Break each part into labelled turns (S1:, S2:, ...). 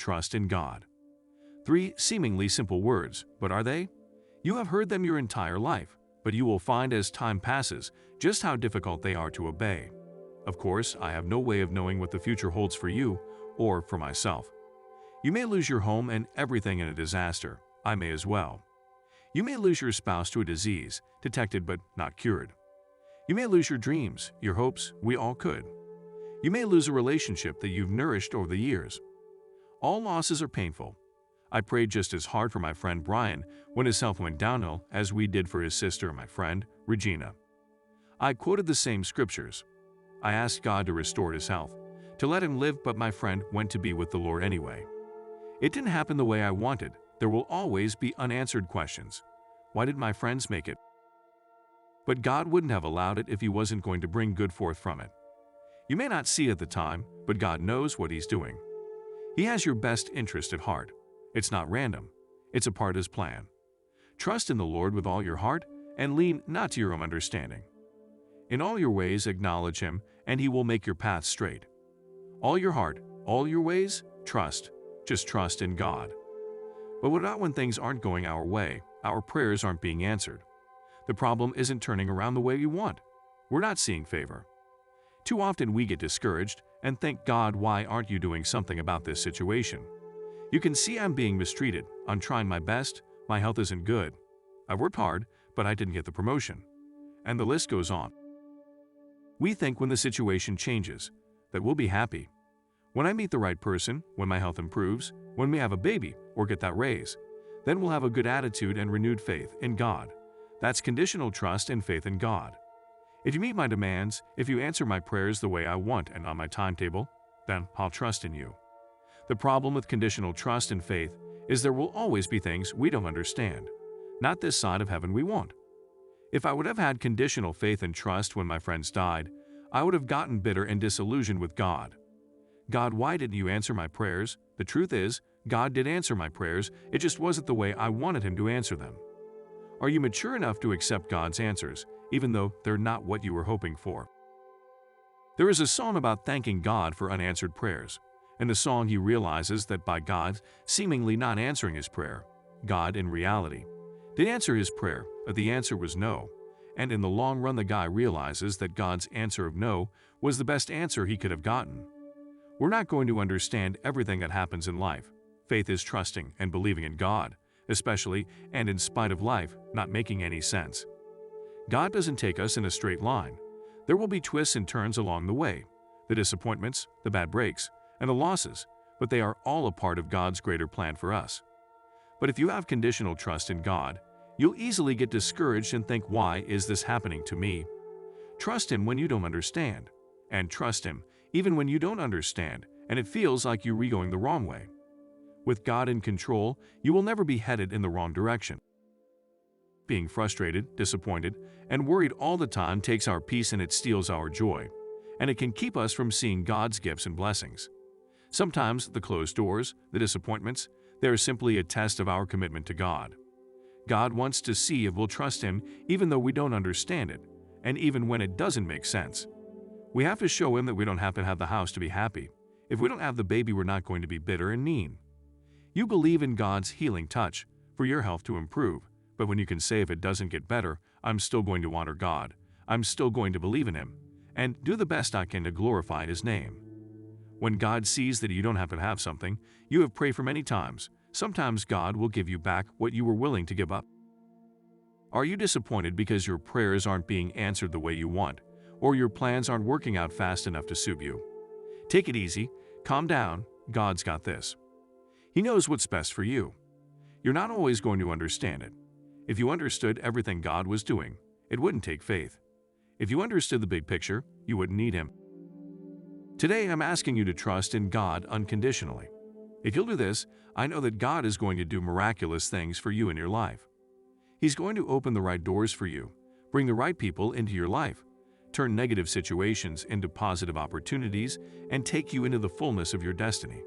S1: trust in God. Three seemingly simple words, but are they? You have heard them your entire life, but you will find as time passes just how difficult they are to obey. Of course, I have no way of knowing what the future holds for you or for myself. You may lose your home and everything in a disaster. I may as well. You may lose your spouse to a disease, detected but not cured. You may lose your dreams, your hopes, we all could. You may lose a relationship that you've nourished over the years. All losses are painful. I prayed just as hard for my friend Brian when his health went downhill as we did for his sister and my friend, Regina. I quoted the same scriptures. I asked God to restore his health, to let him live, but my friend went to be with the Lord anyway. It didn't happen the way I wanted. There will always be unanswered questions. Why did my friends make it? But God wouldn't have allowed it if he wasn't going to bring good forth from it. You may not see it at the time, but God knows what he's doing. He has your best interest at heart. It's not random. It's a part of his plan. Trust in the Lord with all your heart and lean not to your own understanding. In all your ways acknowledge him, and he will make your path straight. All your heart, all your ways, trust. Just trust in God. But what about when things aren't going our way, our prayers aren't being answered? The problem isn't turning around the way we want. We're not seeing favor. Too often we get discouraged and think, God, why aren't you doing something about this situation? You can see I'm being mistreated. I'm trying my best. My health isn't good. I've worked hard, but I didn't get the promotion. And the list goes on. We think when the situation changes that we'll be happy. When I meet the right person, when my health improves, when we have a baby or get that raise, then we'll have a good attitude and renewed faith in God. That's conditional trust and faith in God. If you meet my demands, if you answer my prayers the way I want and on my timetable, then I'll trust in you. The problem with conditional trust and faith is there will always be things we don't understand. Not this side of heaven we won't. If I would have had conditional faith and trust when my friends died, I would have gotten bitter and disillusioned with God. God, why didn't you answer my prayers? The truth is, God did answer my prayers, it just wasn't the way I wanted him to answer them. Are you mature enough to accept God's answers, even though they're not what you were hoping for? There is a song about thanking God for unanswered prayers. In the song, he realizes that by God seemingly not answering his prayer, God, in reality, did answer his prayer, but the answer was no. And in the long run, the guy realizes that God's answer of no was the best answer he could have gotten. We're not going to understand everything that happens in life. Faith is trusting and believing in God, especially and in spite of life not making any sense. God doesn't take us in a straight line. There will be twists and turns along the way, the disappointments, the bad breaks, and the losses, but they are all a part of God's greater plan for us. But if you have conditional trust in God, you'll easily get discouraged and think, why is this happening to me? Trust him when you don't understand, and trust him even when you don't understand and it feels like you're going the wrong way. With God in control, you will never be headed in the wrong direction. Being frustrated, disappointed, and worried all the time takes our peace and it steals our joy, and it can keep us from seeing God's gifts and blessings. Sometimes the closed doors, the disappointments, they are simply a test of our commitment to God. God wants to see if we'll trust him even though we don't understand it, and even when it doesn't make sense. We have to show him that we don't have to have the house to be happy. If we don't have the baby, we're not going to be bitter and mean. You believe in God's healing touch for your health to improve, but when you can say if it doesn't get better, I'm still going to honor God, I'm still going to believe in him, and do the best I can to glorify his name. When God sees that you don't have to have something you have prayed for many times, sometimes God will give you back what you were willing to give up. Are you disappointed because your prayers aren't being answered the way you want, or your plans aren't working out fast enough to suit you? Take it easy, calm down, God's got this. He knows what's best for you. You're not always going to understand it. If you understood everything God was doing, it wouldn't take faith. If you understood the big picture, you wouldn't need him. Today, I'm asking you to trust in God unconditionally. If you'll do this, I know that God is going to do miraculous things for you in your life. He's going to open the right doors for you, bring the right people into your life, turn negative situations into positive opportunities, and take you into the fullness of your destiny.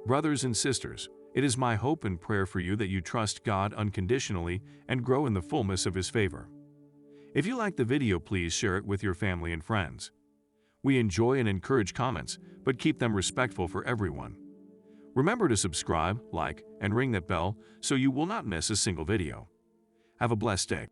S1: Brothers and sisters, it is my hope and prayer for you that you trust God unconditionally and grow in the fullness of his favor. If you like the video, please share it with your family and friends. We enjoy and encourage comments, but keep them respectful for everyone. Remember to subscribe, like, and ring that bell so you will not miss a single video. Have a blessed day.